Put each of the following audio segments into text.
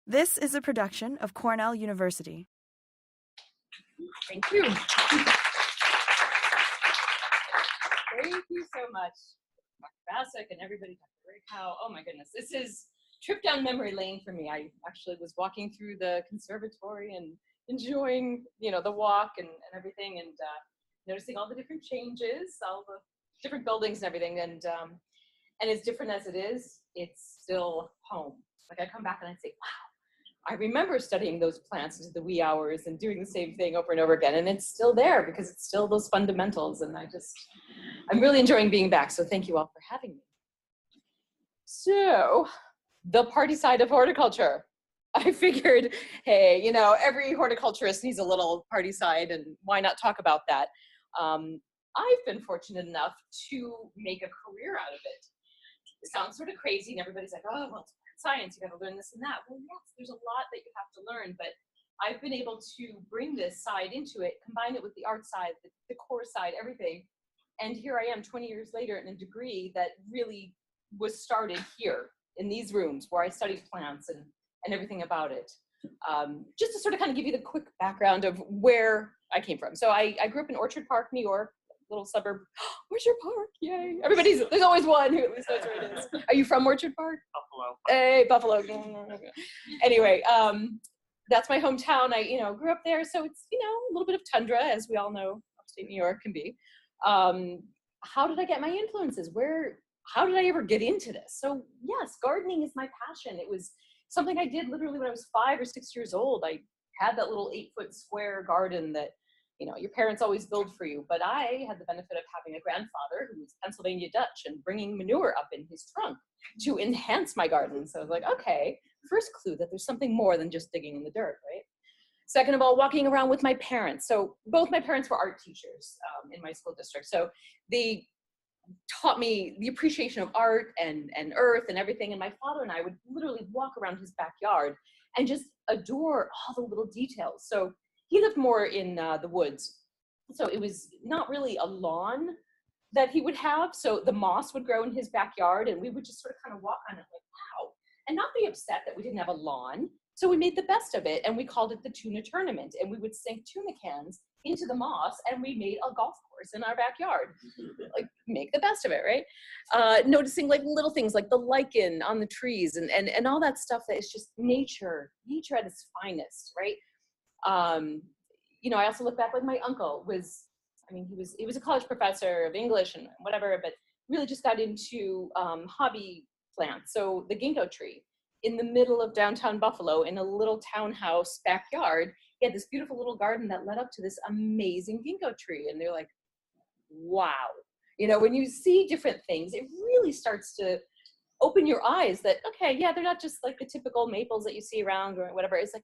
This is a production of Cornell University. Thank you. Thank you so much, Dr. Bassick and everybody, Dr. Raycow. Oh my goodness, this is trip down memory lane for me. I actually was walking through the conservatory and enjoying, the walk and everything, and noticing all the different changes, all the different buildings and everything. And as different as it is, it's still home. Like I come back and I say, wow, I remember studying those plants into the wee hours and doing the same thing over and over again. And it's still there because it's still those fundamentals. And I'm really enjoying being back. So thank you all for having me. So the party side of horticulture. I figured, hey, every horticulturist needs a little party side, and why not talk about that? I've been fortunate enough to make a career out of it. It sounds sort of crazy, and everybody's like, oh, well, it's science, you got to learn this and that. Well, yes, there's a lot that you have to learn, but I've been able to bring this side into it, combine it with the art side, the decor side, everything. And here I am 20 years later in a degree that really was started here in these rooms where I studied plants and everything about it. Just to sort of kind of give you the quick background of where I came from. So I grew up in Orchard Park, New York, little suburb. Orchard Park, yay. There's always one who at least knows where it is. Are you from Orchard Park? Buffalo. Hey, Buffalo. Anyway, that's my hometown. I, grew up there. So it's, a little bit of tundra, as we all know, upstate New York can be. How did I get my influences? How did I ever get into this? So yes, gardening is my passion. It was something I did literally when I was 5 or 6 years old. I had that little 8-foot square garden that, your parents always build for you. But I had the benefit of having a grandfather who was Pennsylvania Dutch and bringing manure up in his trunk to enhance my garden. So I was like, okay, first clue that there's something more than just digging in the dirt, right? Second of all, walking around with my parents. So both my parents were art teachers in my school district. So they taught me the appreciation of art and earth and everything. And my father and I would literally walk around his backyard and just adore all the little details. So he lived more in the woods. So it was not really a lawn that he would have. So the moss would grow in his backyard and we would just sort of kind of walk on it like, wow, and not be upset that we didn't have a lawn. So we made the best of it and we called it the tuna tournament. And we would sink tuna cans into the moss and we made a golf course in our backyard. Like, make the best of it, right? Noticing like little things like the lichen on the trees and all that stuff that is just nature at its finest, right? I also look back, like my uncle he was a college professor of English and whatever, but really just got into hobby plants. So the ginkgo tree in the middle of downtown Buffalo in a little townhouse backyard, he had this beautiful little garden that led up to this amazing ginkgo tree. And they're like, wow. When you see different things, it really starts to open your eyes that, okay, yeah, they're not just like the typical maples that you see around or whatever. It's like,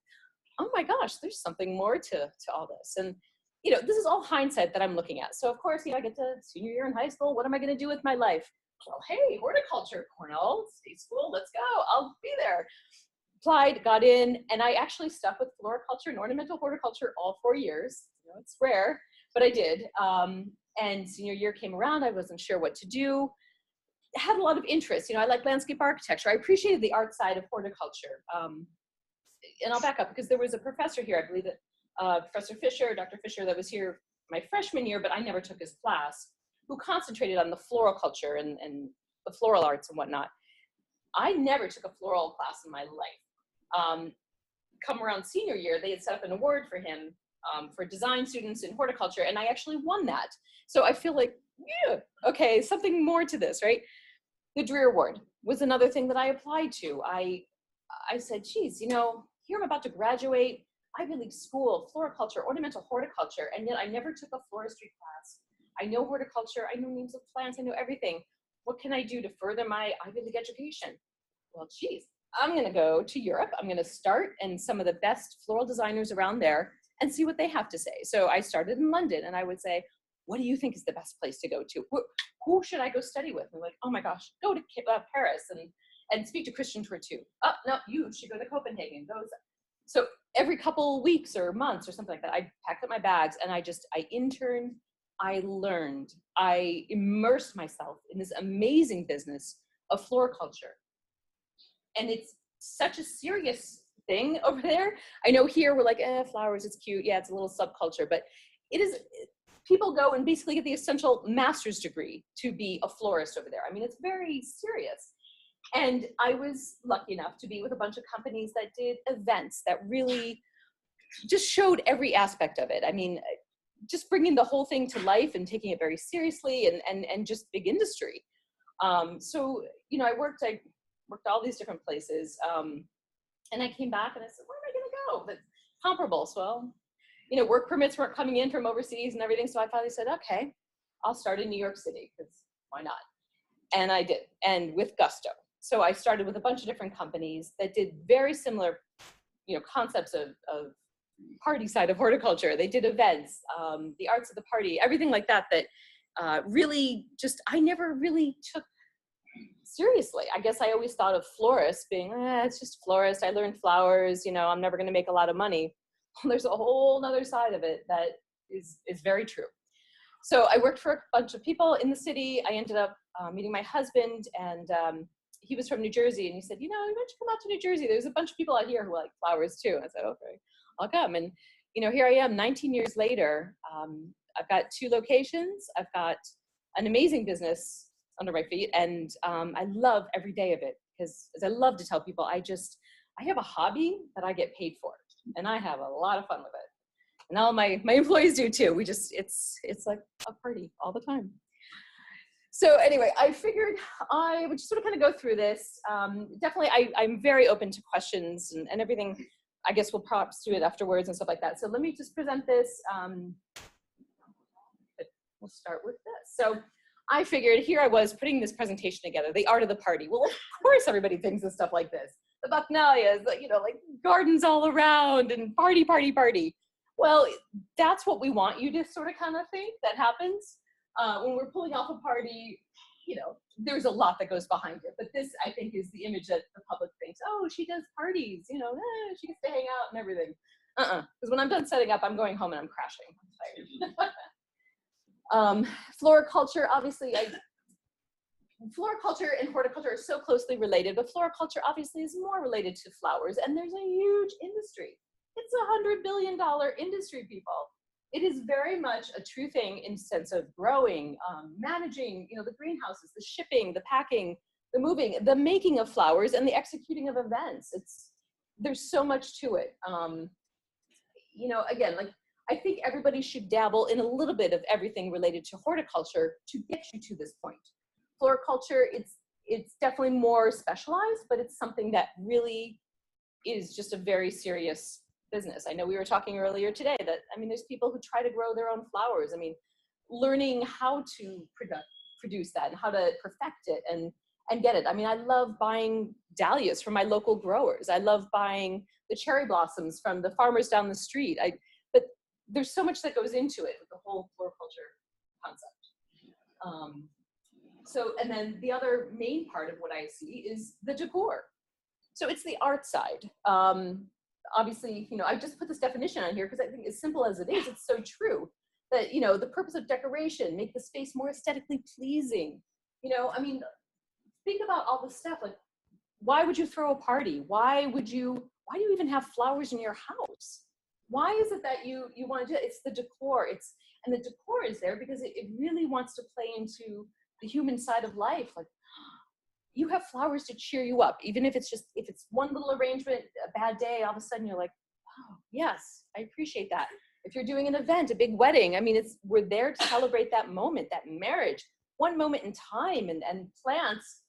oh my gosh, there's something more to all this. And, this is all hindsight that I'm looking at. So of course, I get to senior year in high school. What am I going to do with my life? Well, hey, horticulture, Cornell State School, let's go. I'll be there. Applied, got in, and I actually stuck with Flora Culture and ornamental horticulture all 4 years. It's rare, but I did. And senior year came around. I wasn't sure what to do. I had a lot of interest. I like landscape architecture. I appreciated the art side of horticulture. And I'll back up because there was a professor here, I believe that Professor Fisher, Dr. Fisher, that was here my freshman year, but I never took his class, who concentrated on the floral culture and the floral arts and whatnot. I never took a floral class in my life. Come around senior year, they had set up an award for him for design students in horticulture, and I actually won that. So I feel like, yeah, okay, something more to this, right? The Dreer Award was another thing that I applied to. I said, geez, here I'm about to graduate, Ivy League school, floriculture, ornamental horticulture, and yet I never took a floristry class. I know horticulture, I know names of plants, I know everything. What can I do to further my Ivy League education? Well, geez, I'm gonna go to Europe. I'm gonna start in some of the best floral designers around there and see what they have to say. So I started in London and I would say, what do you think is the best place to go to? Who should I go study with? And like, oh my gosh, go to Paris and speak to Christian Tourtou. Oh, no, you should go to Copenhagen. So every couple weeks or months or something like that, I packed up my bags and I interned, I learned, I immersed myself in this amazing business of floriculture. And it's such a serious thing over there. I know here we're like, flowers, it's cute. Yeah, it's a little subculture, but it is, people go and basically get the essential master's degree to be a florist over there. I mean, it's very serious. And I was lucky enough to be with a bunch of companies that did events that really just showed every aspect of it. I mean, just bringing the whole thing to life and taking it very seriously, and just big industry. So, you know, I worked all these different places. And I came back and I said, where am I going to go? But comparable. So, well, you know, work permits weren't coming in from overseas and everything. So I finally said, okay, I'll start in New York City, because why not? And I did, and with gusto. So I started with a bunch of different companies that did very similar, you know, concepts of party side of horticulture. They did events, the arts of the party, everything like that, that really just, I never really took seriously. I guess I always thought of florists being, it's just florist. I learned flowers, you know, I'm never going to make a lot of money. Well, there's a whole other side of it that is very true. So I worked for a bunch of people in the city. I ended up meeting my husband, and he was from New Jersey, and he said, you know, why don't you come out to New Jersey? There's a bunch of people out here who like flowers too. I said, okay, I'll come. And, you know, here I am 19 years later. I've got 2 locations. I've got an amazing business under my feet, and I love every day of it, because as I love to tell people, I have a hobby that I get paid for, and I have a lot of fun with it. And all my employees do too. We just, it's like a party all the time. So anyway, I figured I would just sort of kind of go through this. Definitely, I'm very open to questions and everything. I guess we'll perhaps do it afterwards and stuff like that. So let me just present this. We'll start with this. So I figured, here I was putting this presentation together, the art of the party. Well, of course everybody thinks of stuff like this. The Bacchanalia, you know, like gardens all around and party, party, party. Well, that's what we want you to sort of kind of think that happens. When we're pulling off a party, you know, there's a lot that goes behind it. But this, I think, is the image that the public thinks, oh, she does parties, you know, she gets to hang out and everything. Because when I'm done setting up, I'm going home and I'm crashing. I'm tired. Flora culture, obviously, flora culture and horticulture are so closely related, but flora culture obviously is more related to flowers, and there's a huge industry. It's $100 billion industry, people. It is very much a true thing in the sense of growing, managing, you know, the greenhouses, the shipping, the packing, the moving, the making of flowers, and the executing of events. There's so much to it. You know, again, like, I think everybody should dabble in a little bit of everything related to horticulture to get you to this point. Floriculture, it's definitely more specialized, but it's something that really is just a very serious business. I know we were talking earlier today that, I mean, there's people who try to grow their own flowers. I mean, learning how to produce that and how to perfect it and get it. I mean, I love buying dahlias from my local growers. I love buying the cherry blossoms from the farmers down the street. But there's so much that goes into it with the whole floriculture concept. So, and then the other main part of what I see is the decor. So it's the art side. Obviously, you know, I just put this definition on here because I think as simple as it is, it's so true that, you know, the purpose of decoration, make the space more aesthetically pleasing. You know, I mean, think about all the stuff, like, why would you throw a party? Why do you even have flowers in your house? Why is it that you want to do it? It's the decor. And the decor is there because it really wants to play into the human side of life. Like, you have flowers to cheer you up, even if it's one little arrangement, a bad day, all of a sudden you're like, oh, yes, I appreciate that. If you're doing an event, a big wedding, I mean, we're there to celebrate that moment, that marriage, one moment in time, and plants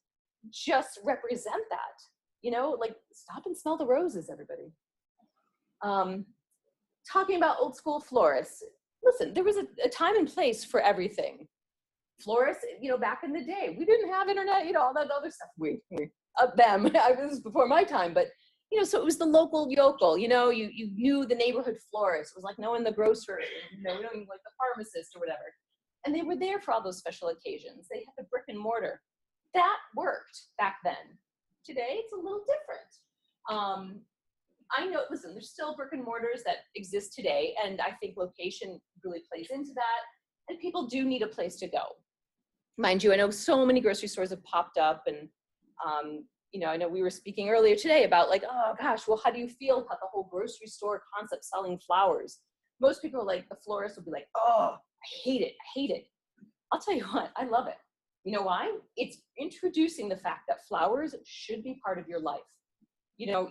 just represent that, you know, like, stop and smell the roses, everybody. Talking about old school florists, listen, there was a time and place for everything. Florists, you know, back in the day, we didn't have internet, you know, all that other stuff. This was before my time, but, you know, so it was the local yokel, you know, you knew the neighborhood florist. It was like knowing the grocer, you know, knowing like the pharmacist or whatever. And they were there for all those special occasions. They had the brick and mortar. That worked back then. Today, it's a little different. I know, listen, there's still brick and mortars that exist today, and I think location really plays into that, and people do need a place to go. Mind you, I know so many grocery stores have popped up, and you know, I know we were speaking earlier today about like, oh gosh, well, how do you feel about the whole grocery store concept selling flowers? Most people are like, the florist will be like, oh, I hate it. I hate it. I'll tell you what, I love it. You know why? It's introducing the fact that flowers should be part of your life. You know,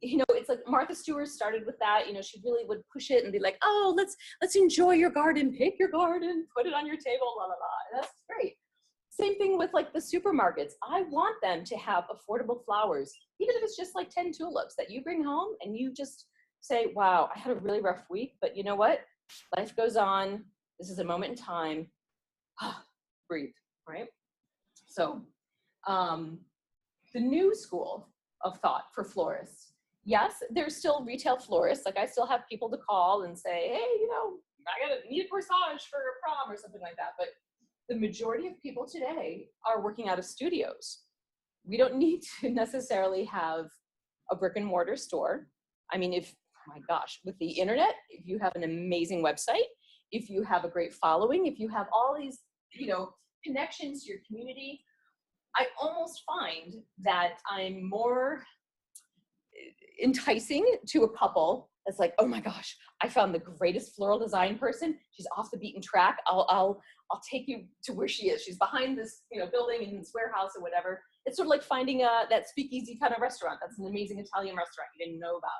it's like Martha Stewart started with that. You know, she really would push it and be like, oh, let's enjoy your garden, pick your garden, put it on your table, la la la. And that's great. Same thing with like the supermarkets. I want them to have affordable flowers, even if it's just like 10 tulips that you bring home and you just say, wow, I had a really rough week, but you know what? Life goes on. This is a moment in time. Breathe, right? So the new school of thought for florists. Yes, there's still retail florists. Like I still have people to call and say, hey, you know, I need a corsage for a prom or something like that. But the majority of people today are working out of studios. We don't need to necessarily have a brick and mortar store. I mean, oh my gosh, with the internet, if you have an amazing website, if you have a great following, if you have all these, you know, connections to your community, I almost find that I'm more enticing to a couple that's like, oh my gosh, I found the greatest floral design person. She's off the beaten track. I'll take you to where she is. She's behind this, you know, building in this warehouse or whatever. It's sort of like finding that speakeasy kind of restaurant. That's an amazing Italian restaurant you didn't know about.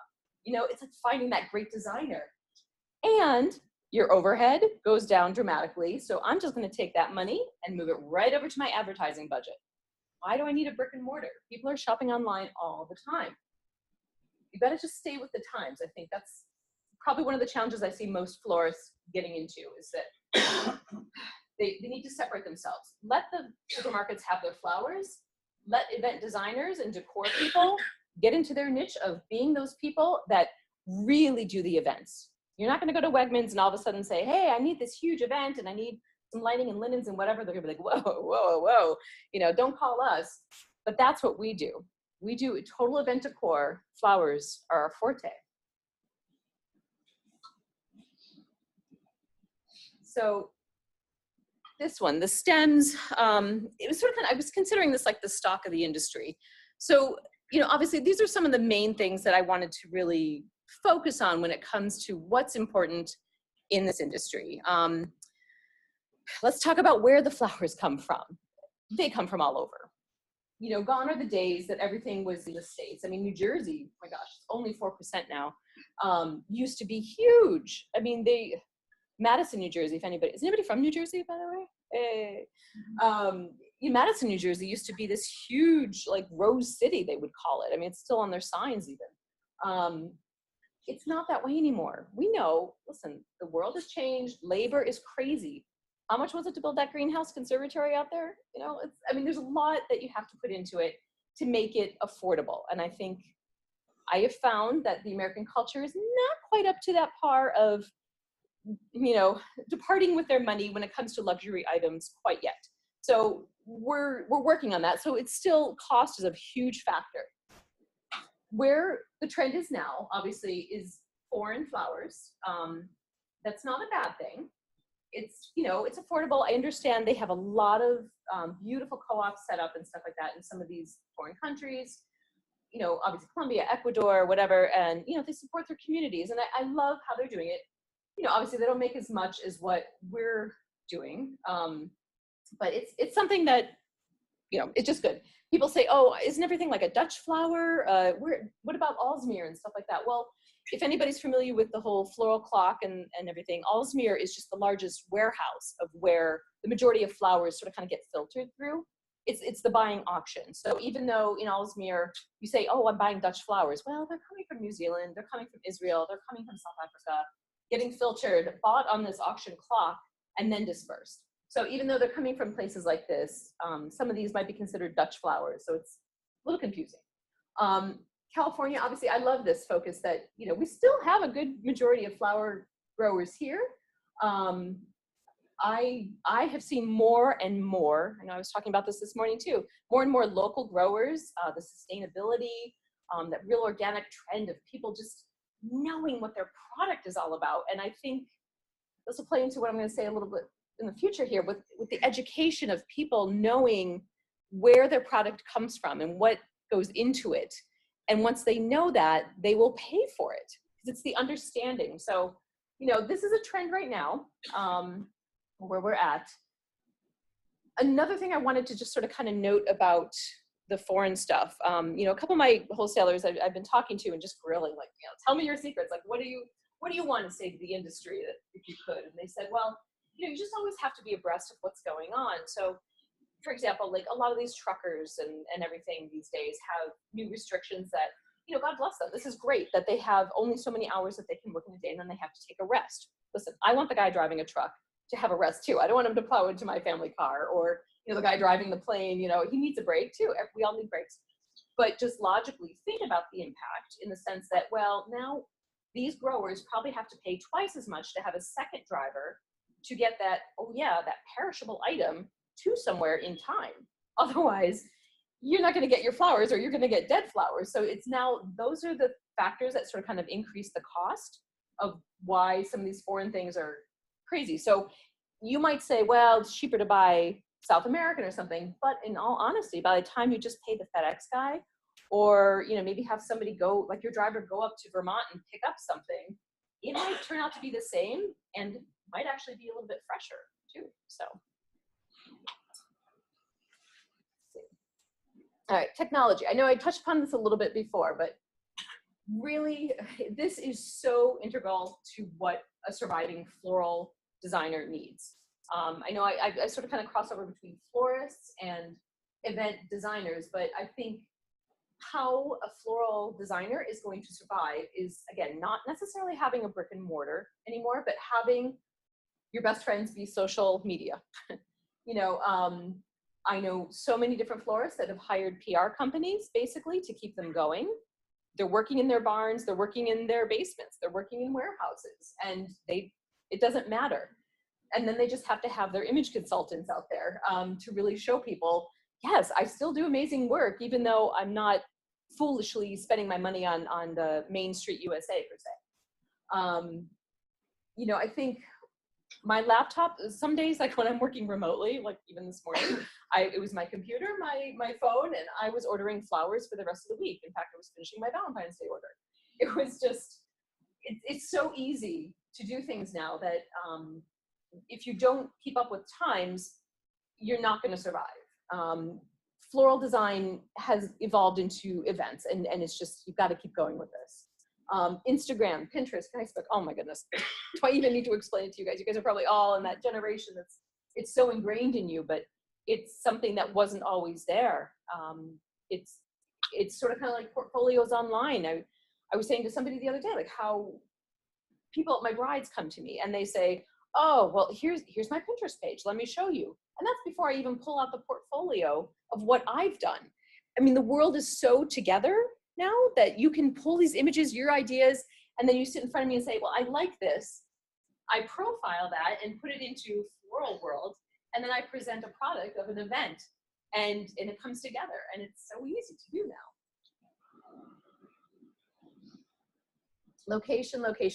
You know, it's like finding that great designer. And your overhead goes down dramatically. So I'm just going to take that money and move it right over to my advertising budget. Why do I need a brick and mortar? People are shopping online all the time. You got to just stay with the times. I think that's probably one of the challenges I see most florists getting into is that they need to separate themselves. Let the supermarkets have their flowers. Let event designers and decor people get into their niche of being those people that really do the events. You're not going to go to Wegmans and all of a sudden say, hey, I need this huge event and I need some lighting and linens and whatever. They're going to be like, whoa, whoa, whoa. You know, don't call us. But that's what we do. We do a total event decor. Flowers are our forte. So this one, the stems, it was sort of, I was considering this like the stock of the industry. So, you know, obviously these are some of the main things that I wanted to really focus on when it comes to what's important in this industry. Let's talk about where the flowers come from. They come from all over. You know, gone are the days that everything was in the States. I mean, New Jersey, oh my gosh, it's only 4% now, used to be huge. I mean, Madison, New Jersey, if anybody, is anybody from New Jersey, by the way? Hey. Madison, New Jersey used to be this huge, like, Rose City, they would call it. I mean, it's still on their signs even. It's not that way anymore. We know, listen, the world has changed. Labor is crazy. How much was it to build that greenhouse conservatory out there? You know, I mean, there's a lot that you have to put into it to make it affordable. And I think I have found that the American culture is not quite up to that par of, you know, departing with their money when it comes to luxury items quite yet. So we're working on that. So it's still, cost is a huge factor. Where the trend is now, obviously, is foreign flowers. That's not a bad thing. It's, you know, it's affordable. I understand they have a lot of beautiful co-ops set up and stuff like that in some of these foreign countries, you know, obviously Colombia, Ecuador, whatever, and, you know, they support their communities, and I love how they're doing it. You know, obviously they don't make as much as what we're doing, but it's something that, you know, it's just good. People say, oh, isn't everything like a Dutch flower? What about Alsmeer and stuff like that? Well, if anybody's familiar with the whole floral clock and everything, Alsmeer is just the largest warehouse of where the majority of flowers sort of kind of get filtered through. It's the buying auction. So even though in Alsmeer, you say, oh, I'm buying Dutch flowers. Well, they're coming from New Zealand, they're coming from Israel, they're coming from South Africa, getting filtered, bought on this auction clock, and then dispersed. So even though they're coming from places like this, some of these might be considered Dutch flowers. So it's a little confusing. California, obviously, I love this focus that, you know, we still have a good majority of flower growers here. I have seen more and more, and I was talking about this morning too, more and more local growers, the sustainability, that real organic trend of people just knowing what their product is all about. And I think this will play into what I'm going to say a little bit in the future here with the education of people knowing where their product comes from and what goes into it. And once they know that, they will pay for it because it's the understanding. So, this is a trend right now, where we're at. Another thing I wanted to just sort of kind of note about the foreign stuff, a couple of my wholesalers I've been talking to and just grilling, like, tell me your secrets. Like, what do you want to say to the industry that if you could? And they said, well, you just always have to be abreast of what's going on. So, for example, like a lot of these truckers and everything these days have new restrictions that, God bless them. This is great that they have only so many hours that they can work in a day and then they have to take a rest. Listen, I want the guy driving a truck to have a rest too. I don't want him to plow into my family car, or, the guy driving the plane, he needs a break too. We all need breaks. But just logically think about the impact in the sense that, well, now these growers probably have to pay twice as much to have a second driver to get that perishable item to somewhere in time. Otherwise, you're not going to get your flowers, or you're going to get dead flowers. So it's now, those are the factors that sort of kind of increase the cost of why some of these foreign things are crazy. So you might say, well, it's cheaper to buy South American or something, but in all honesty, by the time you just pay the FedEx guy, or maybe have somebody go, like your driver, go up to Vermont and pick up something, it might turn out to be the same and might actually be a little bit fresher too. So, all right, technology. I know I touched upon this a little bit before, but really, this is so integral to what a surviving floral designer needs. I know I sort of kind of cross over between florists and event designers, but I think how a floral designer is going to survive is, again, not necessarily having a brick and mortar anymore, but having your best friends be social media. I know so many different florists that have hired PR companies basically to keep them going. They're working in their barns, they're working in their basements, they're working in warehouses, and it doesn't matter. And then they just have to have their image consultants out there to really show people, yes, I still do amazing work, even though I'm not foolishly spending my money on the Main Street USA per se. I think my laptop, some days, like when I'm working remotely, like even this morning, it was my computer, my phone, and I was ordering flowers for the rest of the week. In fact, I was finishing my Valentine's Day order. It was just, it's so easy to do things now that if you don't keep up with times, you're not going to survive. Floral design has evolved into events, and it's just, you've got to keep going with this. Instagram, Pinterest, Facebook, oh my goodness. Do I even need to explain it to you guys? You guys are probably all in that generation it's so ingrained in you, but it's something that wasn't always there. It's sort of kind of like portfolios online. I was saying to somebody the other day, like how my brides come to me and they say, oh, well, here's my Pinterest page. Let me show you. And that's before I even pull out the portfolio of what I've done. I mean, the world is so together now that you can pull these images, your ideas, and then you sit in front of me and say, well, I like this. I profile that and put it into Floral World, and then I present a product of an event, and it comes together, and it's so easy to do now. Location. Okay,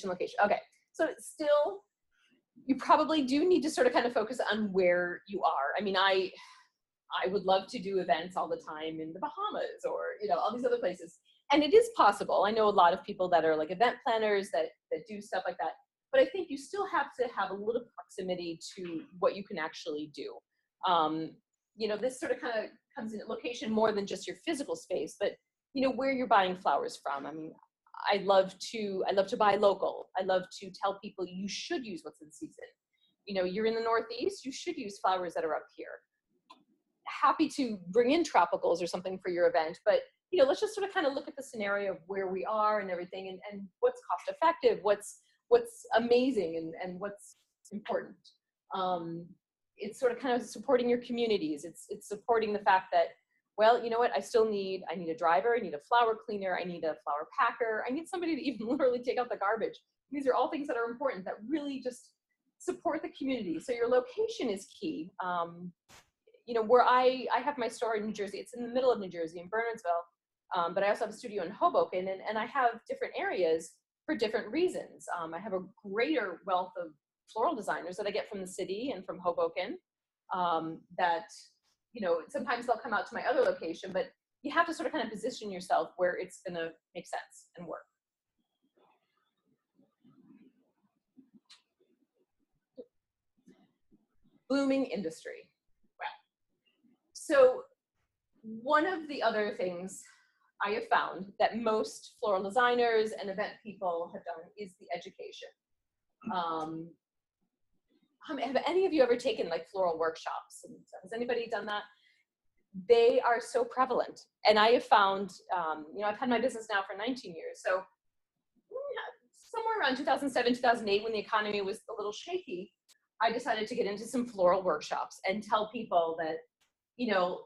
so still, you probably do need to sort of kind of focus on where you are. I mean, I would love to do events all the time in the Bahamas or, all these other places. And it is possible. I know a lot of people that are like event planners that do stuff like that. But I think you still have to have a little proximity to what you can actually do. This sort of kind of comes in location more than just your physical space, but, where you're buying flowers from. I mean, I love to buy local. I love to tell people you should use what's in season. You're in the Northeast, you should use flowers that are up here. Happy to bring in tropicals or something for your event, but let's just sort of kind of look at the scenario of where we are and everything, and what's cost effective, what's amazing, and what's important. It's sort of kind of supporting your communities. It's supporting the fact that, well, you know what, I need a driver, I need a flower cleaner, I need a flower packer, I need somebody to even literally take out the garbage. These are all things that are important that really just support the community. So your location is key. Where I have my store in New Jersey, it's in the middle of New Jersey, in Bernardsville, but I also have a studio in Hoboken, and I have different areas for different reasons. I have a greater wealth of floral designers that I get from the city and from Hoboken that you know, sometimes they'll come out to my other location, but you have to sort of kind of position yourself where it's going to make sense and work. Blooming industry. Wow. So one of the other things I have found that most floral designers and event people have done is the education. Have any of you ever taken like floral workshops? And has anybody done that? They are so prevalent. And I have found, you know, I've had my business now for 19 years. So somewhere around 2007, 2008, when the economy was a little shaky, I decided to get into some floral workshops and tell people that, you know,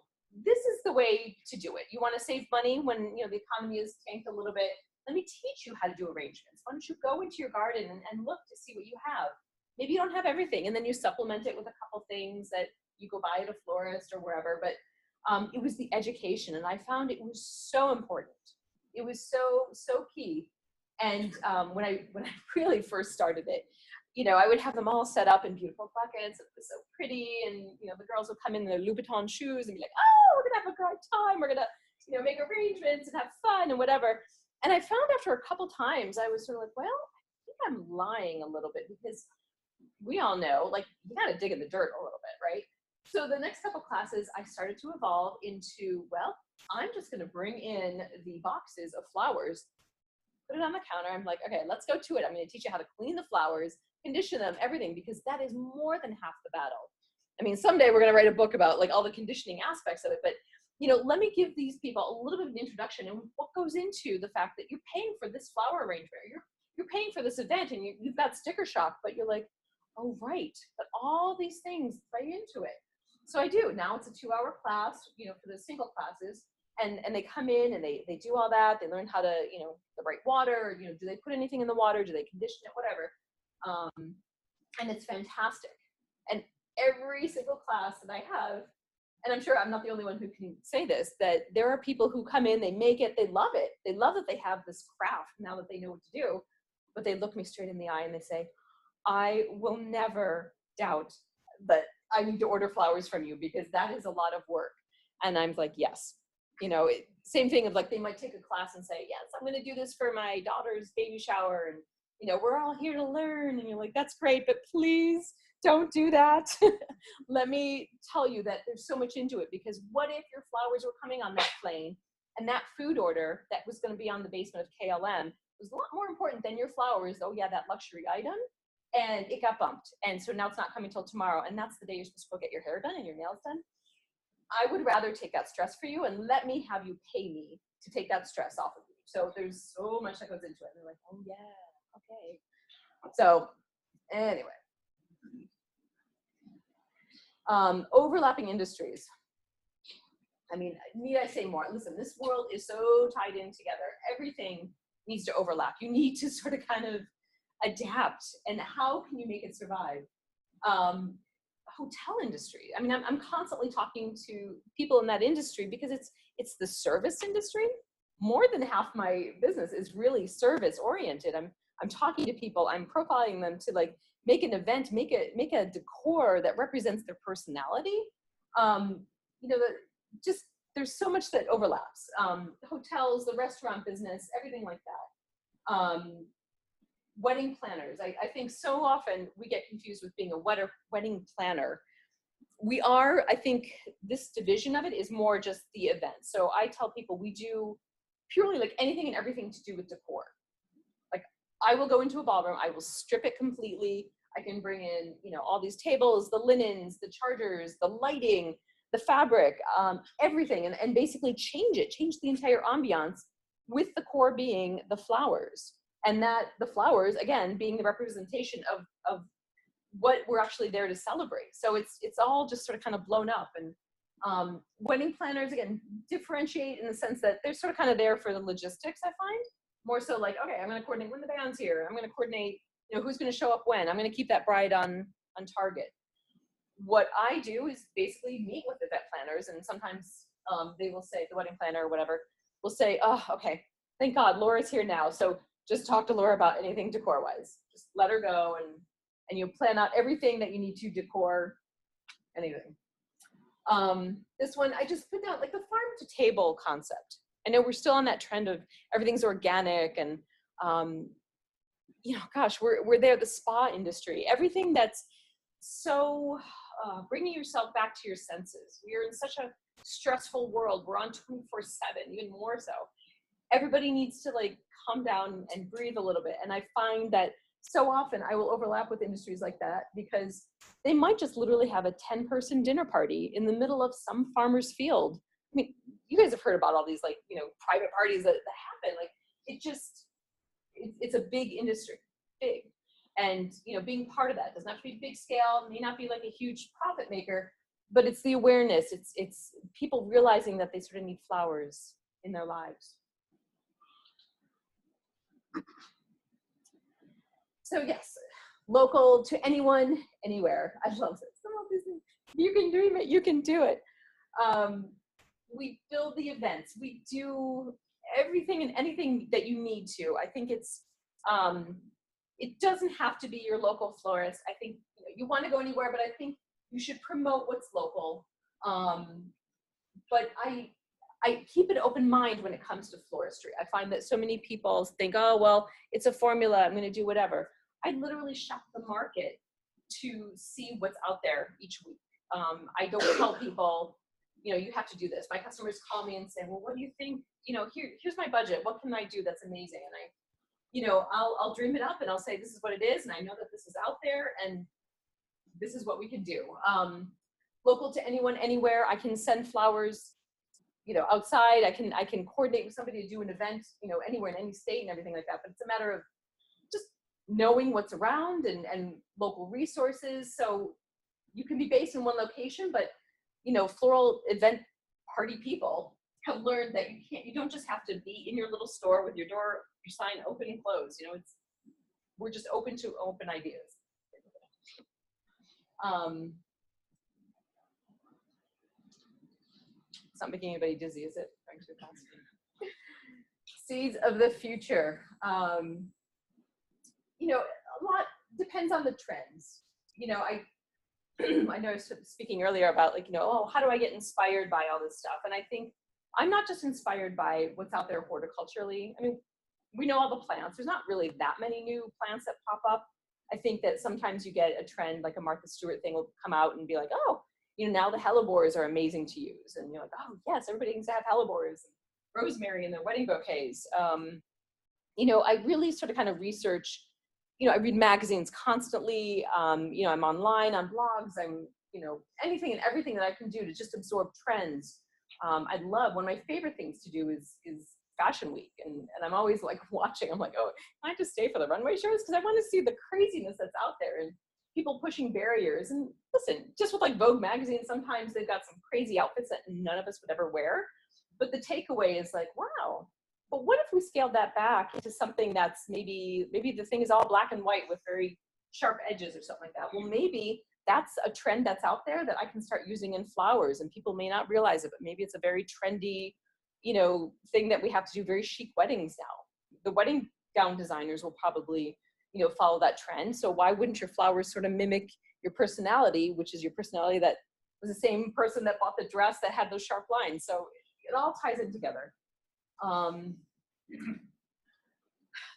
this is the way to do it. You want to save money when, you know, the economy is tanked a little bit. Let me teach you how to do arrangements. Why don't you go into your garden and look to see what you have? Maybe you don't have everything, and then you supplement it with a couple things that you go buy at a florist or wherever. But it was the education, and I found it was so important. It was so key. And when I really first started it, you know, I would have them all set up in beautiful buckets. It was so pretty, and you know, the girls would come in their Louboutin shoes and be like, "Oh, we're gonna have a great time. We're gonna, you know, make arrangements and have fun and whatever." And I found after a couple times, I was sort of like, well, I think I'm lying a little bit, because we all know, like, you gotta dig in the dirt a little bit, right? So the next couple classes, I started to evolve into, well, I'm just gonna bring in the boxes of flowers, put it on the counter. I'm like, okay, let's go to it. I'm gonna teach you how to clean the flowers, condition them, everything, because that is more than half the battle. I mean, someday we're gonna write a book about like all the conditioning aspects of it, but you know, let me give these people a little bit of an introduction and what goes into the fact that you're paying for this flower arrangement, you're paying for this event, and you've got sticker shock, but you're like, oh right, but all these things play into it. So I do. Now it's a 2-hour class, you know, for the single classes, and they come in and they do all that. They learn how to, you know, the right water, you know, do they put anything in the water? Do they condition it? Whatever. And it's fantastic. And every single class that I have, and I'm sure I'm not the only one who can say this, that there are people who come in, they make it, they love it. They love that they have this craft now that they know what to do, but they look me straight in the eye and they say, I will never doubt that I need to order flowers from you, because that is a lot of work. And I'm like, yes. You know, same thing of like, they might take a class and say, yes, I'm going to do this for my daughter's baby shower. And, you know, we're all here to learn. And you're like, that's great, but please don't do that. Let me tell you that there's so much into it, because what if your flowers were coming on that plane and that food order that was going to be on the basement of KLM was a lot more important than your flowers? Oh yeah, that luxury item. And it got bumped. And so now it's not coming till tomorrow. And that's the day you're supposed to go get your hair done and your nails done. I would rather take that stress for you and let me have you pay me to take that stress off of you. So there's so much that goes into it. And they're like, oh yeah, okay. So anyway, overlapping industries. I mean, need I say more? Listen, this world is so tied in together. Everything needs to overlap. You need to sort of kind of adapt. And how can you make it survive? Hotel industry. I mean, I'm constantly talking to people in that industry, because it's the service industry. More than half my business is really service oriented. I'm talking to people, I'm profiling them to like make an event, make a decor that represents their personality. You know, just there's so much that overlaps. The hotels, the restaurant business, everything like that. Wedding planners. I think so often we get confused with being a wedding planner. We are, I think this division of it is more just the event. So I tell people we do purely like anything and everything to do with decor. Like I will go into a ballroom, I will strip it completely. I can bring in, you know, all these tables, the linens, the chargers, the lighting, the fabric, everything, and basically change the entire ambiance, with the core being the flowers. And that the flowers, again, being the representation of what we're actually there to celebrate. So it's all just sort of kind of blown up. And wedding planners, again, differentiate in the sense that they're sort of kind of there for the logistics, I find. More so like, okay, I'm going to coordinate when the band's here. I'm going to coordinate, you know, who's going to show up when. I'm going to keep that bride on target. What I do is basically meet with event planners, and sometimes they will say, the wedding planner or whatever, will say, oh, okay, thank God, Laura's here now. So just talk to Laura about anything decor-wise. Just let her go, and you plan out everything that you need to decor anything. This one, I just put down like the farm to table concept. I know we're still on that trend of everything's organic and, you know, gosh, we're there, the spa industry, everything that's so bringing yourself back to your senses. We are in such a stressful world. We're on 24/7, even more so. Everybody needs to like calm down and breathe a little bit. And I find that so often I will overlap with industries like that because they might just literally have a 10-person dinner party in the middle of some farmer's field. I mean, you guys have heard about all these like, you know, private parties that happen. Like it just, it's a big industry, big. And, you know, being part of that doesn't have to be big scale, may not be like a huge profit maker, but it's the awareness. It's people realizing that they sort of need flowers in their lives. So yes, local to anyone, anywhere. I love this. You can dream it, you can do it. We build the events. We do everything and anything that you need to. I think it's, it doesn't have to be your local florist. I think you want to go anywhere, but I think you should promote what's local. But I keep an open mind when it comes to floristry. I find that so many people think, oh, well, it's a formula, I'm going to do whatever. I literally shop the market to see what's out there each week. I don't tell people, you know, you have to do this. My customers call me and say, well, what do you think? You know, here's my budget. What can I do that's amazing? And I, you know, I'll dream it up and I'll say, this is what it is. And I know that this is out there and this is what we can do. Local to anyone, anywhere. I can send flowers, you know, outside. I can coordinate with somebody to do an event, you know, anywhere in any state and everything like that. But it's a matter of just knowing what's around and local resources. So you can be based in one location, but, you know, floral event party people have learned that you don't just have to be in your little store with your door, your sign open and closed. You know, we're just open to open ideas. It's not making anybody dizzy, is it? Seeds of the future. You know, a lot depends on the trends. You know, I know I was speaking earlier about like, you know, oh, how do I get inspired by all this stuff? And I think I'm not just inspired by what's out there horticulturally. I mean, we know all the plants. There's not really that many new plants that pop up. I think that sometimes you get a trend, like a Martha Stewart thing will come out and be like, oh, you know, now the hellebores are amazing to use. And you're like, oh yes, everybody needs to have hellebores, and rosemary in their wedding bouquets. You know, I really sort of kind of research, you know, I read magazines constantly. You know, I'm online on blogs. I'm, you know, anything and everything that I can do to just absorb trends. I love, one of my favorite things to do is Fashion Week. And I'm always like watching, I'm like, oh, can I just stay for the runway shows? Because I want to see the craziness that's out there and people pushing barriers. And listen, just with like Vogue magazine, sometimes they've got some crazy outfits that none of us would ever wear. But the takeaway is like, wow, but what if we scaled that back to something that's maybe the thing is all black and white with very sharp edges or something like that. Well, maybe that's a trend that's out there that I can start using in flowers, and people may not realize it, but maybe it's a very trendy, you know, thing that we have to do, very chic weddings now. The wedding gown designers will probably, you know, follow that trend. So why wouldn't your flowers sort of mimic your personality, which is your personality that was the same person that bought the dress that had those sharp lines. So it all ties in together.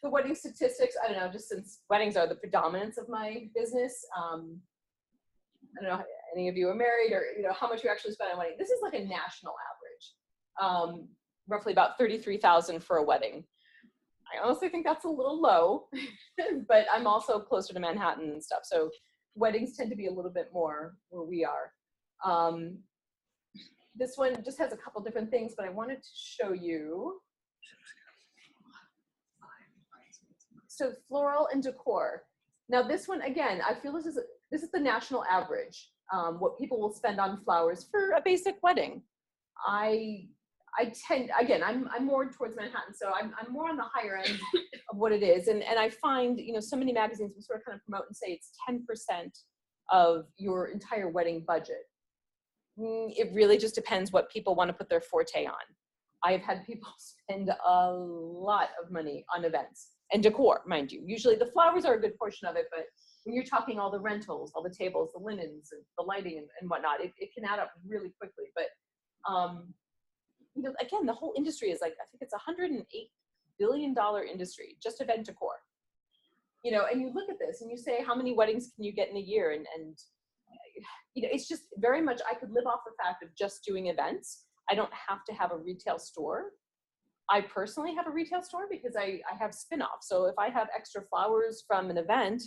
The wedding statistics, I don't know, just since weddings are the predominance of my business, I don't know if any of you are married or, you know, how much you actually spend on wedding. This is like a national average, roughly about $33,000 for a wedding. I honestly think that's a little low, but I'm also closer to Manhattan and stuff. So weddings tend to be a little bit more where we are. This one just has a couple different things, but I wanted to show you. So Floral and Decor. Now this one, again, I feel this is the national average, what people will spend on flowers for a basic wedding. I tend, again, I'm more towards Manhattan, so I'm more on the higher end of what it is. And I find, you know, so many magazines will sort of kind of promote and say it's 10% of your entire wedding budget. It really just depends what people want to put their forte on. I have had people spend a lot of money on events and decor, mind you. Usually the flowers are a good portion of it, but when you're talking all the rentals, all the tables, the linens, and the lighting and whatnot, it can add up really quickly. But you know, again, the whole industry is like, I think it's $108 billion industry, just event decor. You know, and you look at this and you say, how many weddings can you get in a year? And you know, it's just very much, I could live off the fact of just doing events. I don't have to have a retail store. I personally have a retail store because I have spin-offs. So if I have extra flowers from an event,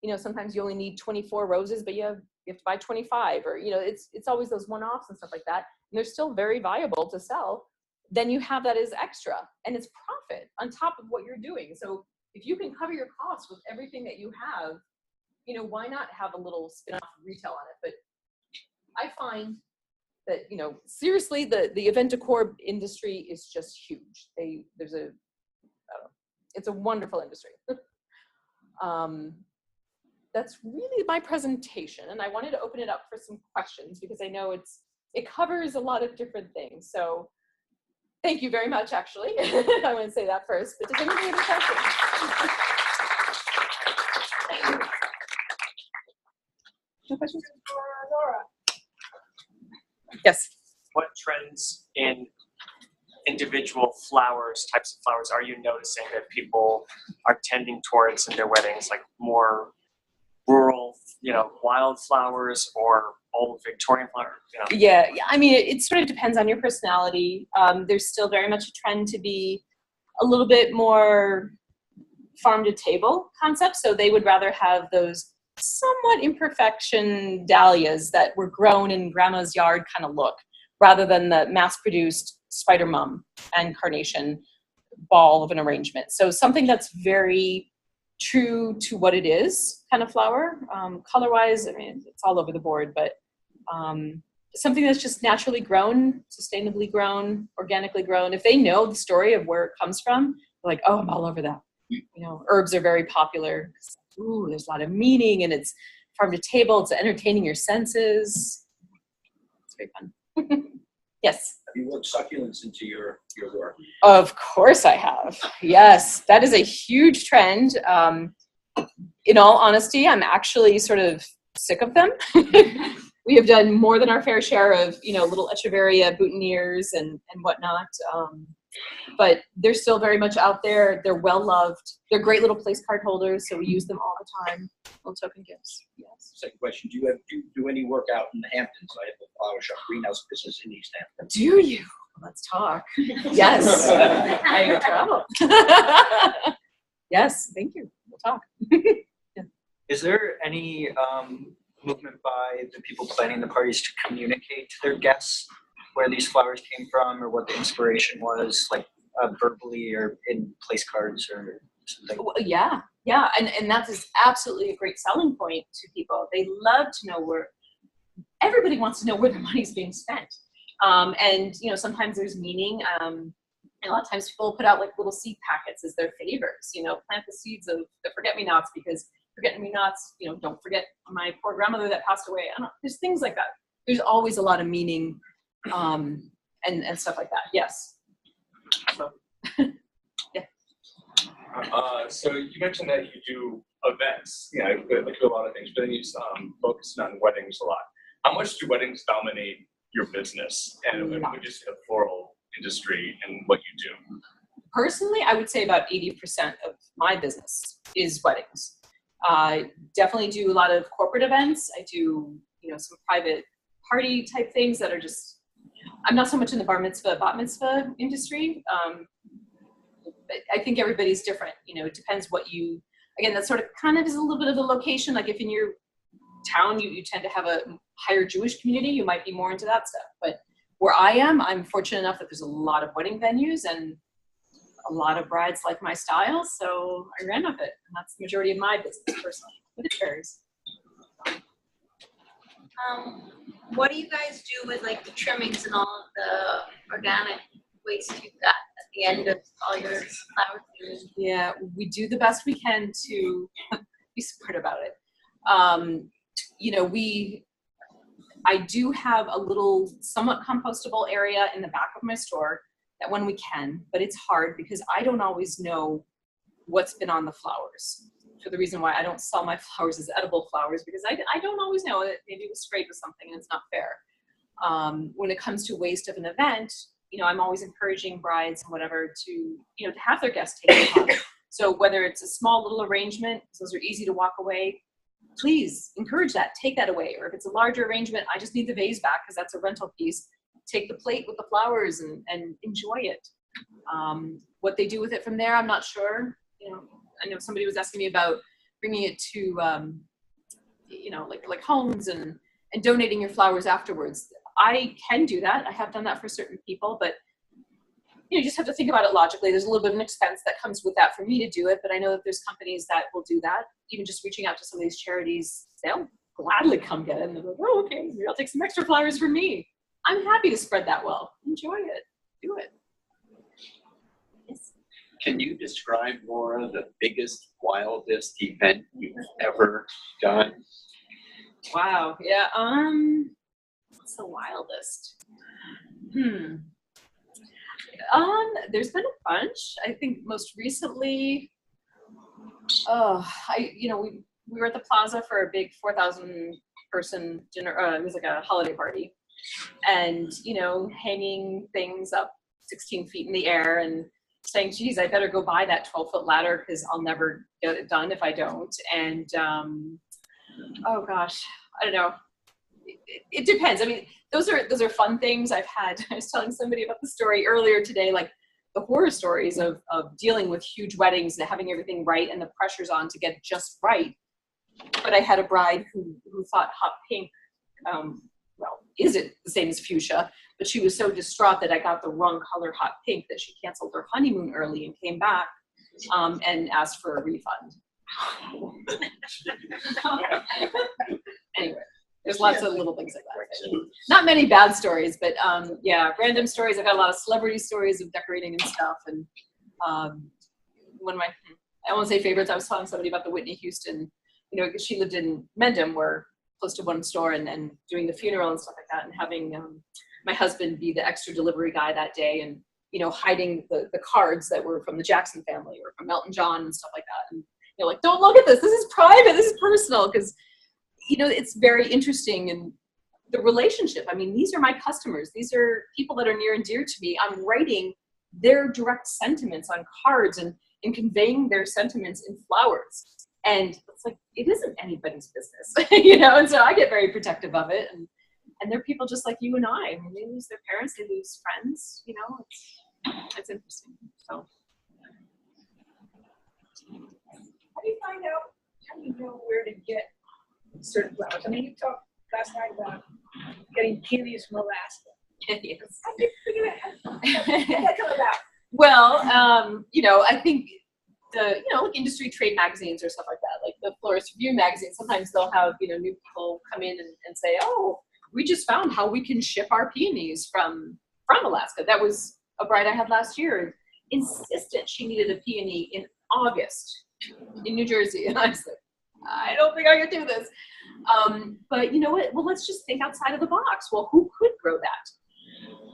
you know, sometimes you only need 24 roses, but you have to buy 25, or, you know, it's always those one-offs and stuff like that. And they're still very viable to sell. Then you have that as extra, and it's profit on top of what you're doing. So if you can cover your costs with everything that you have, you know, why not have a little spin-off retail on it? But I find that, you know, seriously, the event decor industry is just huge. It's a wonderful industry. That's really my presentation, and I wanted to open it up for some questions because I know it covers a lot of different things. So thank you very much, actually. I want to say that first, but does anybody have any questions? No questions? Laura. Yes. What trends in individual flowers, types of flowers, are you noticing that people are tending towards in their weddings, like more rural, you know, wildflowers or old Victorian flowers? You know? Yeah. I mean, it sort of depends on your personality. There's still very much a trend to be a little bit more farm to table concept. So they would rather have those somewhat imperfection dahlias that were grown in grandma's yard kind of look, rather than the mass-produced spider mum and carnation ball of an arrangement. So something that's very true to what it is kind of flower. Color-wise, I mean, it's all over the board, but something that's just naturally grown, sustainably grown, organically grown. If they know the story of where it comes from, they're like, oh, I'm all over that. You know, herbs are very popular. Ooh, there's a lot of meaning, and it's farm to table. It's entertaining your senses. It's very fun. Yes. Have you worked succulents into your work? Of course I have. Yes, that is a huge trend. In all honesty, I'm actually sort of sick of them. We have done more than our fair share of, you know, little Echeveria boutonnieres and whatnot. But they're still very much out there. They're well loved. They're great little place card holders, so we use them all the time. Little token gifts. Yes. Second question: Do you do any work out in the Hamptons? I have a flower shop greenhouse business in East Hampton. Do you? Let's talk. Yes. I travel. Yes. Thank you. We'll talk. Yeah. Is there any movement by the people planning the parties to communicate to their guests where these flowers came from or what the inspiration was, like verbally or in place cards or something? Yeah, and that is absolutely a great selling point to people. They love to know where, everybody wants to know where their money's being spent. And, you know, sometimes there's meaning. And a lot of times people put out like little seed packets as their favors, you know, plant the seeds of the forget-me-nots, because forget-me-nots, you know, don't forget my poor grandmother that passed away. There's things like that. There's always a lot of meaning and stuff like that. Yes. So, yeah. So you mentioned that you do events, you know, like do a lot of things, but then you focus on weddings a lot. How much do weddings dominate your business, and would you say the floral industry and what you do? Personally, I would say about 80% of my business is weddings. I definitely do a lot of corporate events. I do, you know, some private party type things that are just, I'm not so much in the bar mitzvah, bat mitzvah industry. But I think everybody's different. You know, it depends what you, again, that sort of kind of is a little bit of the location. Like if in your town, you tend to have a higher Jewish community, you might be more into that stuff. But where I am, I'm fortunate enough that there's a lot of wedding venues and a lot of brides like my style. So I ran with it. And that's the majority of my business personally, but it varies. What do you guys do with like the trimmings and all of the organic waste you've got at the end of all your flower season? Yeah, we do the best we can to be smart about it. You know, I do have a little somewhat compostable area in the back of my store that when we can, but it's hard because I don't always know what's been on the flowers. for the reason why I don't sell my flowers as edible flowers, because I don't always know that maybe it was sprayed with something and it's not fair. When it comes to waste of an event, I'm always encouraging brides and whatever to, to have their guests take it home. So whether it's a small little arrangement, those are easy to walk away, please encourage that, take that away. Or if it's a larger arrangement, I just need the vase back because that's a rental piece. Take the plate with the flowers and enjoy it. What they do with it from there, I'm not sure. I know somebody was asking me about bringing it to, like homes and donating your flowers afterwards. I can do that. I have done that for certain people, but you just have to think about it logically. There's a little bit of an expense that comes with that for me to do it, but I know that there's companies that will do that. Even just reaching out to some of these charities, they'll gladly come get it. And they're like, oh, okay, maybe I'll take some extra flowers for me. I'm happy to spread that well. Enjoy it. Do it. Yes. Can you describe, Laura, the biggest, wildest event you've ever done? Wow. Yeah. What's the wildest? There's been a bunch. I think most recently, we were at the plaza for a big 4,000 person dinner. It was like a holiday party, and hanging things up 16 feet in the air and saying, geez, I better go buy that 12-foot ladder because I'll never get it done if I don't. And oh gosh, I don't know. It depends. I mean, those are fun things I've had. I was telling somebody about the story earlier today, like the horror stories of dealing with huge weddings and having everything right and the pressure's on to get just right. But I had a bride who thought hot pink, is it the same as fuchsia? But she was so distraught that I got the wrong color hot pink that she canceled her honeymoon early and came back and asked for a refund. Anyway. There's lots of little things like that. Not many bad stories, but random stories. I've got a lot of celebrity stories of decorating and stuff. And one of my, I won't say favorites, I was telling somebody about the Whitney Houston, because she lived in Mendham, where close to one store, and doing the funeral and stuff like that, and having my husband be the extra delivery guy that day, and hiding the cards that were from the Jackson family or from Elton John and stuff like that. And like, don't look at this. This is private. This is personal, because it's very interesting, and the relationship. I mean, these are my customers. These are people that are near and dear to me. I'm writing their direct sentiments on cards and conveying their sentiments in flowers. And it's like, it isn't anybody's business, and so I get very protective of it. And they're people just like you and I. I mean, they lose their parents, they lose friends, it's interesting. So. How do you know where to get certain flowers? I mean, you talked last night about getting peonies from Alaska. Yes. How did you figure that? How did that come about? Well, I think like industry trade magazines or stuff like that, like the Florist Review magazine, sometimes they'll have, new people come in and say, oh, we just found how we can ship our peonies from Alaska. That was a bride I had last year, insistent she needed a peony in August in New Jersey. And I was like, I don't think I can do this. But you know what? Well, let's just think outside of the box. Well, who could grow that?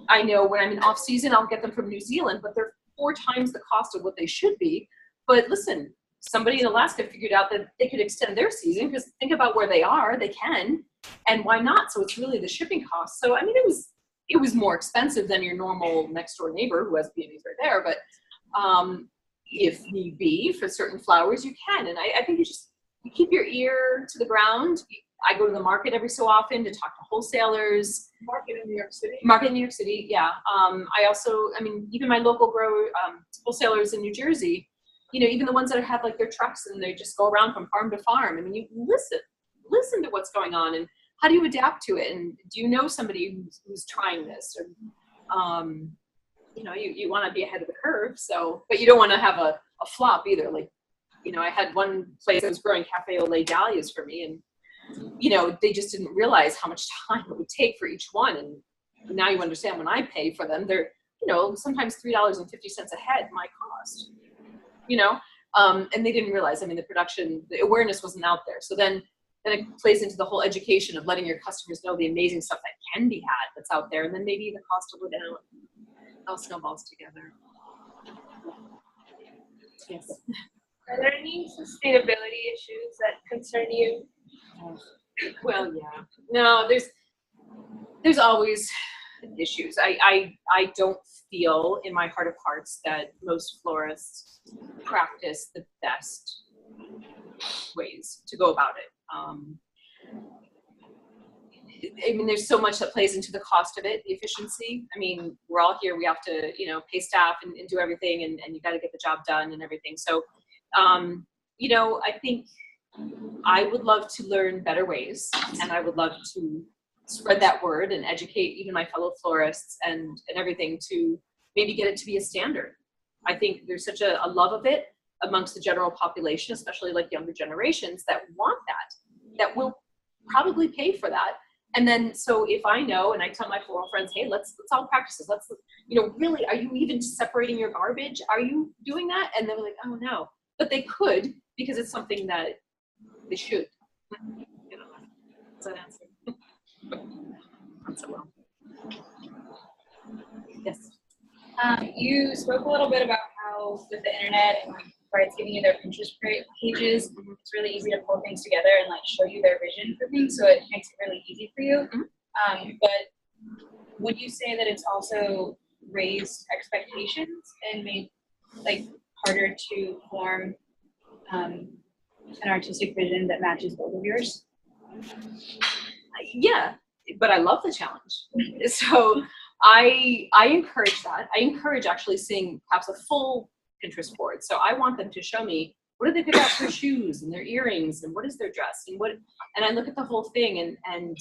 I know when I'm in off season, I'll get them from New Zealand, but they're 4 times the cost of what they should be. But listen, somebody in Alaska figured out that they could extend their season, because think about where they are, they can, and why not? So it's really the shipping cost. So I mean, it was more expensive than your normal next door neighbor who has peonies right there. But if need be, for certain flowers, you can. And I think you keep your ear to the ground. I go to the market every so often to talk to wholesalers. Market in New York City? Market in New York City, yeah. Even my local wholesalers in New Jersey, even the ones that have like their trucks and they just go around from farm to farm. I mean, you listen to what's going on and how do you adapt to it? And do you know somebody who's trying this? Or, you want to be ahead of the curve. So, but you don't want to have a flop either. Like, I had one place that was growing cafe au lait dahlias for me, and they just didn't realize how much time it would take for each one. And now you understand when I pay for them, they're, sometimes $3.50 a head, my cost, and they didn't realize, the production, the awareness wasn't out there. So then it plays into the whole education of letting your customers know the amazing stuff that can be had that's out there. And then maybe the cost will go down. It all snowballs together. Yes. Are there any sustainability issues that concern you? Well, yeah. No, there's always issues. I don't feel in my heart of hearts that most florists practice the best ways to go about it. I mean, there's so much that plays into the cost of it, the efficiency. I mean, we're all here, we have to, pay staff and do everything, and you got to get the job done and everything. So, I think I would love to learn better ways, and I would love to spread that word and educate even my fellow florists and everything to maybe get it to be a standard. I think there's such a love of it amongst the general population, especially like younger generations that want that will probably pay for that. And then, so if I know, and I tell my floral friends, hey, let's all practice this. Let's, really, are you even separating your garbage? Are you doing that? And they're like, oh no, but they could, because it's something that they should. Does that answer? Not so well. Yes. You spoke a little bit about how with the internet and brides giving you their Pinterest pages, it's really easy to pull things together and show you their vision for things, so it makes it really easy for you. But would you say that it's also raised expectations and made harder to form an artistic vision that matches both of yours? Yeah, but I love the challenge. So I encourage that. I encourage actually seeing perhaps a full Pinterest board. So I want them to show me, what do they pick out for shoes and their earrings, and what is their dress, and I look at the whole thing, and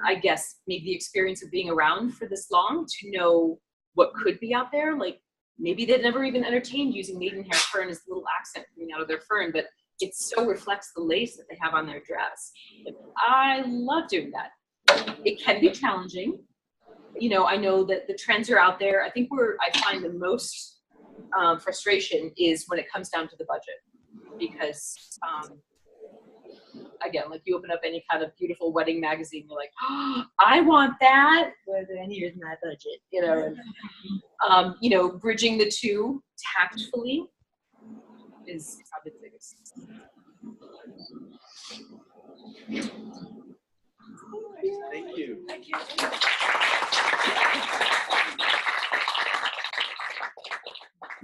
I guess maybe the experience of being around for this long to know what could be out there. Like maybe they'd never even entertained using maidenhair fern as a little accent coming out of their fern, but it so reflects the lace that they have on their dress. I love doing that. It can be challenging. I know that the trends are out there. I think I find the most frustration is when it comes down to the budget, because again, like you open up any kind of beautiful wedding magazine, you're like, oh, I want that, but then here's my budget, and, bridging the two tactfully is probably the biggest. Thank you.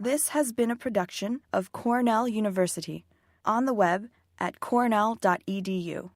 This has been a production of Cornell University, on the web at cornell.edu.